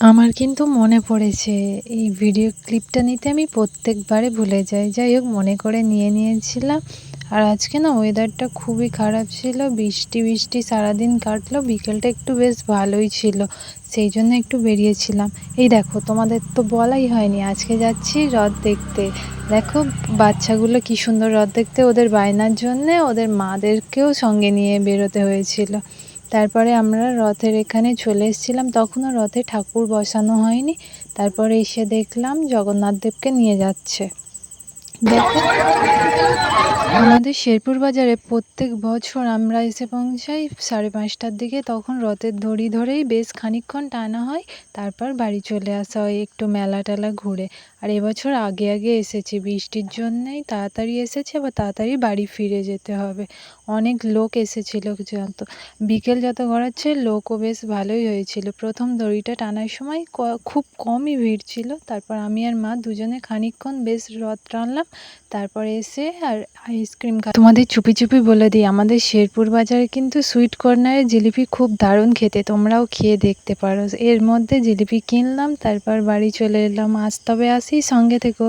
আমার কিন্তু মনে পড়েছে। এই ভিডিও ক্লিপটা নিতে আমি প্রত্যেকবারে ভুলে যাই। যাই হোক মনে করে নিয়ে নিয়েছিলাম। আর আজকে না ওয়েদারটা খুবই খারাপ ছিল। বৃষ্টি, বৃষ্টি সারাদিন কাটলো। বিকেলটা একটু বেশ ভালোই ছিল। সেইজন্য একটু বেরিয়েছিলাম। এই দেখো তোমাদের তো বলাই হয়নি। আজকে যাচ্ছি হ্রদ দেখতে। দেখো বাচ্চাগুলো কি সুন্দর হ্রদ দেখতে ওদের বায়নার জন্যে ওদের মাদেরকেও সঙ্গে নিয়ে বেরোতে হয়েছিল। তারপরে আমরা রথের এখানে চলে এসেছিলাম। তখনও রথে ঠাকুর বসানো হয়নি। তারপরে এসে দেখলাম জগন্নাথ দেবকে নিয়ে যাচ্ছে। দেখো আমাদের শেরপুর বাজারে প্রত্যেক বছর আমরা এসে পৌঁছাই 5:30টার দিকে। তখন রথের দড়ি ধরেই বেশ খানিকক্ষণ টানা হয়। তারপর বাড়ি চলে আসা হয় একটু মেলা টেলা ঘুরে। আর এবছর আগে আগে এসেছি বৃষ্টির জন্যেই তাড়াতাড়ি এসেছি, আবার তাড়াতাড়ি বাড়ি ফিরে যেতে হবে। অনেক লোক এসেছিল যত বিকেল যত গড়াচ্ছে লোকও বেশ ভালোই হয়েছিল। প্রথম দড়িটা টানার সময় খুব কমই ভিড় ছিল। তারপর আমি আর মা দুজনে খানিকক্ষণ বেশ রথ টানলাম। তারপরে এসে আর আইসক্রিম তোমাদের চুপি চুপি বলে দিই, আমাদের শেরপুর বাজারে কিন্তু সুইট কর্নারের জিলিপি খুব দারুণ খেতে, তোমরাও খেয়ে দেখতে পারো। এর মধ্যে জিলিপি কিনলাম, তারপর বাড়ি চলে এলাম। আজ তবে আসি, সঙ্গে থেকো।